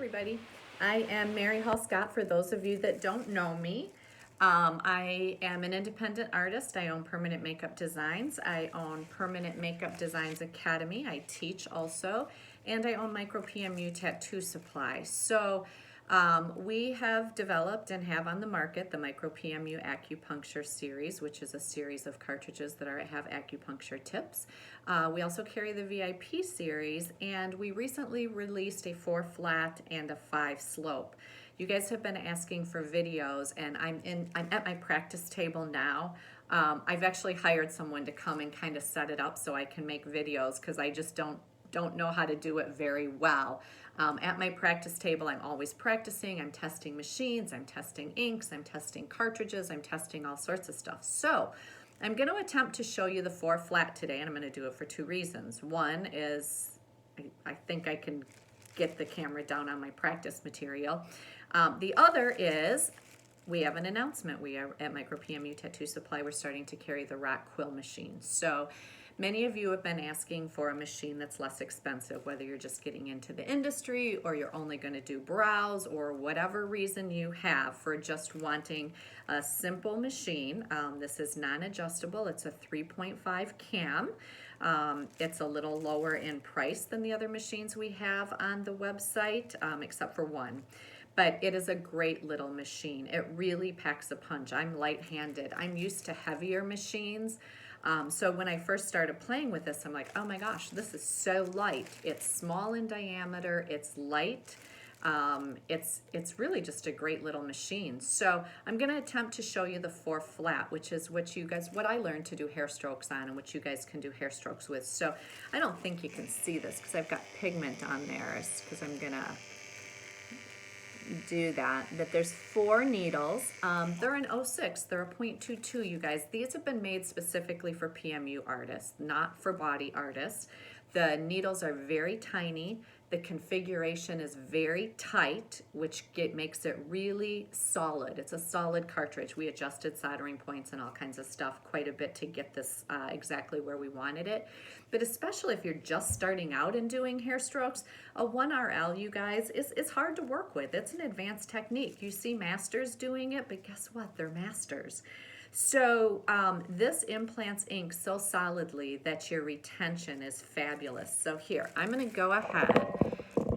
everybody. I am Mary Hall Scott for those of you that don't know me. I am an independent artist. I own Permanent Makeup Designs. I own Permanent Makeup Designs Academy. I teach also. And I own Micropmu Tattoo Supply. So we have developed and have on the market the Micropmu Acupuncture Series, which is a series of cartridges that have acupuncture tips. We also carry the VIP series, and we recently released a 4 flat and a 5 slope. You guys have been asking for videos, and I'm at my practice table now. I've actually hired someone to come and kind of set it up so I can make videos, because I just don't know how to do it very well. At my practice table, I'm always practicing. I'm testing machines, I'm testing inks, I'm testing cartridges, I'm testing all sorts of stuff. So I'm going to attempt to show you the 4 flat today, and I'm going to do it for 2 reasons. One is I think I can get the camera down on my practice material. The other is we have an announcement. We are at Micropmu Tattoo Supply. We're starting to carry the Quill machine. So many of you have been asking for a machine that's less expensive, whether you're just getting into the industry or you're only going to do brows or whatever reason you have for just wanting a simple machine. This is non-adjustable. It's a 3.5 cam. It's a little lower in price than the other machines we have on the website, except for one. But it is a great little machine. It really packs a punch. I'm light-handed. I'm used to heavier machines. So when I first started playing with this, I'm like, oh my gosh, this is so light. It's small in diameter, it's light. It's really just a great little machine. So I'm going to attempt to show you the 4 flat, which is what I learned to do hair strokes on, and what you guys can do hair strokes with. So I don't think you can see this because I've got pigment on there, because I'm going to do that. But there's 4 needles. They're an 06. They're a 0.22, you guys. These have been made specifically for PMU artists, not for body artists. The needles are very tiny. The configuration is very tight, which makes it really solid. It's a solid cartridge. We adjusted soldering points and all kinds of stuff quite a bit to get this exactly where we wanted it. But especially if you're just starting out and doing hair strokes, a 1RL, you guys, is hard to work with. It's an advanced technique. You see masters doing it, but guess what? They're masters. So this implants ink so solidly that your retention is fabulous. So here, I'm going to go ahead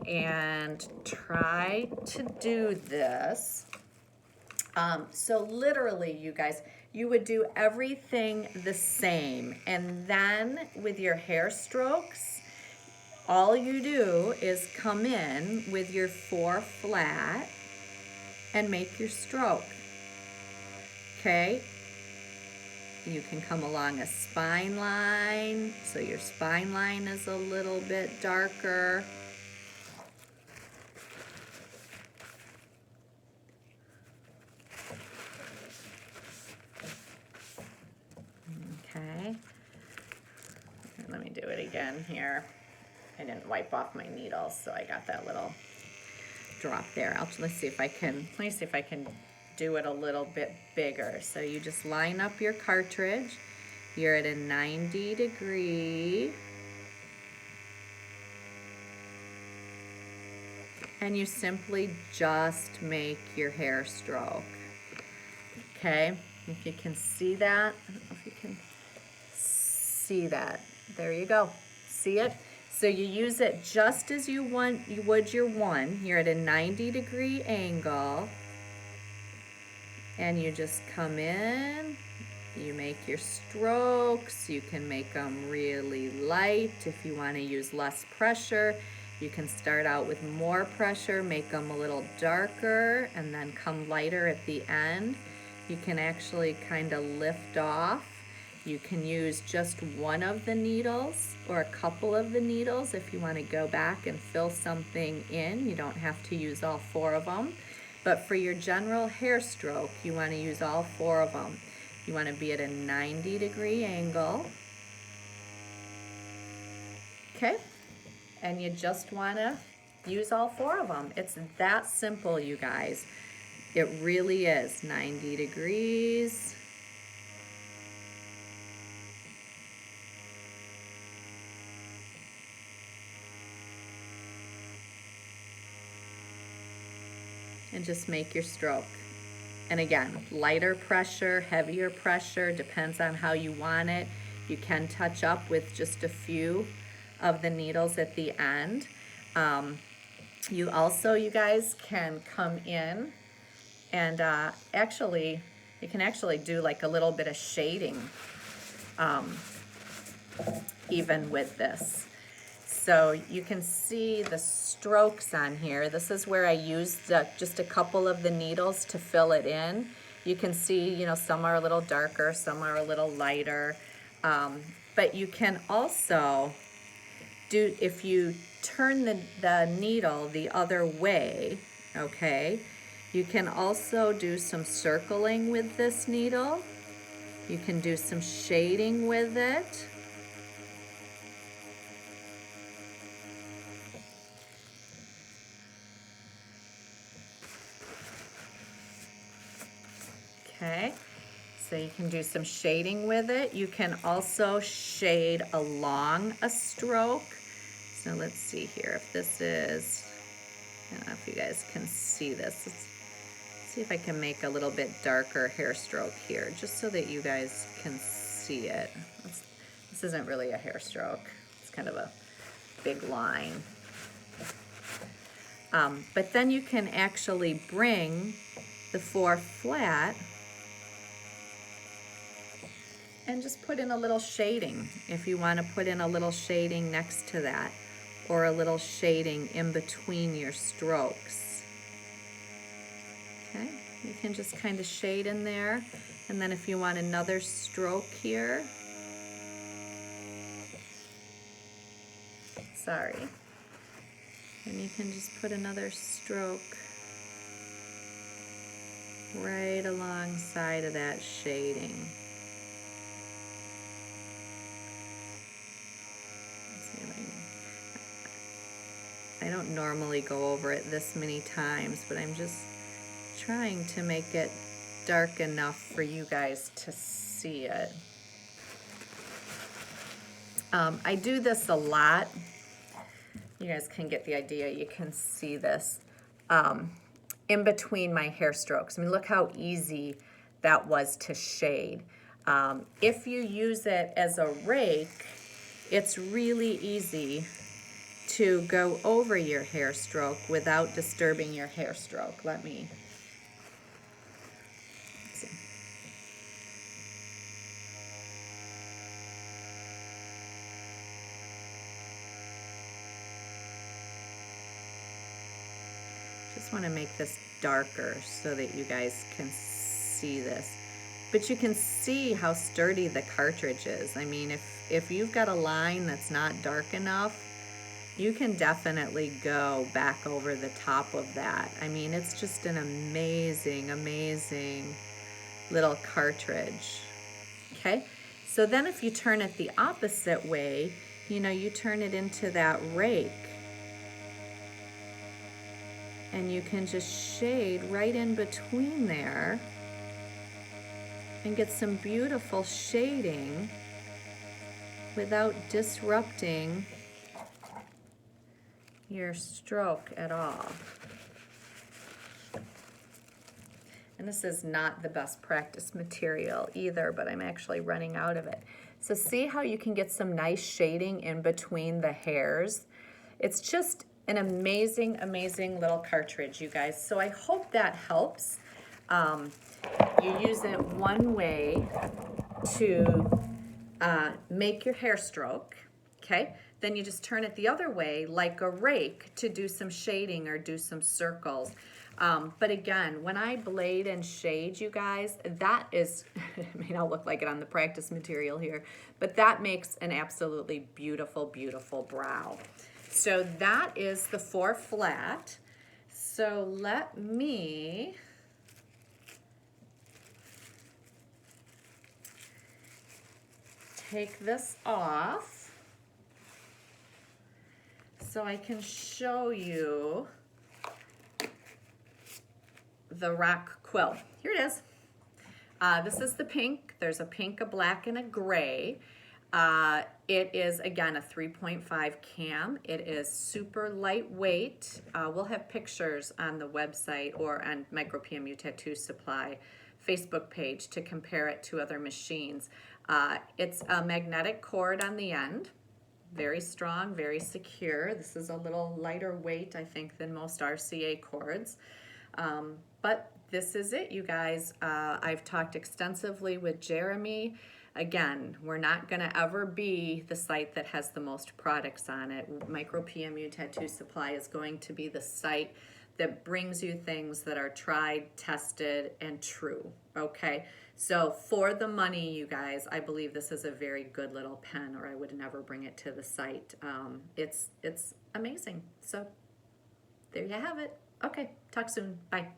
and try to do this. So literally, you guys, you would do everything the same. And then with your hair strokes, all you do is come in with your 4 flat and make your stroke. Okay? You can come along a spine line, so your spine line is a little bit darker. Okay, and let me do it again here. I didn't wipe off my needles, so I got that little drop there. Let's see if I can do it a little bit bigger. So you just line up your cartridge. You're at a 90 degree. And you simply just make your hair stroke. Okay, if you can see that, I don't know if you can see that. There you go. See it? So you use it just as you would your 1. You're at a 90 degree angle. And you just come in, you make your strokes. You can make them really light. If you want to use less pressure, you can start out with more pressure, make them a little darker, and then come lighter at the end. You can actually kind of lift off. You can use just one of the needles or a couple of the needles if you want to go back and fill something in. You don't have to use all 4 of them. But for your general hair stroke, you want to use all 4 of them. You want to be at a 90 degree angle. Okay? And you just want to use all 4 of them. It's that simple, you guys. It really is. 90 degrees. and just make your stroke. And again, lighter pressure, heavier pressure, depends on how you want it. You can touch up with just a few of the needles at the end. You also, you guys, can come in and you can actually do like a little bit of shading even with this. So you can see the strokes on here. This is where I used just a couple of the needles to fill it in. You can see, you know, some are a little darker, some are a little lighter. But you can also do, if you turn the needle the other way, okay, you can also do some circling with this needle. You can do some shading with it. Okay, so you can do some shading with it. You can also shade along a stroke. So let's see here if this is, I don't know if you guys can see this. Let's see if I can make a little bit darker hair stroke here, just so that you guys can see it. This isn't really a hair stroke. It's kind of a big line. But then you can actually bring the 4 flat and just put in a little shading if you want to put in a little shading next to that, or a little shading in between your strokes. Okay, you can just kind of shade in there, and then if you want another stroke here, sorry, and you can just put another stroke right alongside of that shading. I don't normally go over it this many times, but I'm just trying to make it dark enough for you guys to see it. I do this a lot. You guys can get the idea. You can see this in between my hair strokes. I mean, look how easy that was to shade. If you use it as a rake, it's really easy to go over your hair stroke without disturbing your hair stroke. Let me see. Just want to make this darker so that you guys can see this. But you can see how sturdy the cartridge is. I mean, if you've got a line that's not dark enough, you can definitely go back over the top of that. I mean, it's just an amazing, amazing little cartridge. Okay, so then if you turn it the opposite way, you know, you turn it into that rake, and you can just shade right in between there and get some beautiful shading without disrupting your stroke at all. And this is not the best practice material either, but I'm actually running out of it. So see how you can get some nice shading in between the hairs? It's just an amazing, amazing little cartridge, you guys. So I hope that helps. You use it one way to make your hair stroke, okay? Then you just turn it the other way like a rake to do some shading or do some circles. But again, when I blade and shade, you guys, that is, I mean, I'll look like it on the practice material here, but that makes an absolutely beautiful, beautiful brow. So that is the 4 flat. So let me take this off so I can show you the rock quill. Here it is. This is the pink. There's a pink, a black, and a gray. It is, again, a 3.5 cam. It is super lightweight. We'll have pictures on the website or on Micropmu Tattoo Supply Facebook page to compare it to other machines. It's a magnetic cord on the end. Very strong, very secure. This is a little lighter weight, I think, than most RCA cords. But this is it, you guys. I've talked extensively with Jeremy. Again, we're not going to ever be the site that has the most products on it. Micropmu Tattoo Supply is going to be the site that brings you things that are tried, tested, and true, okay? So for the money, you guys, I believe this is a very good little pen, or I would never bring it to the site. It's amazing. So there you have it. Okay, talk soon. Bye.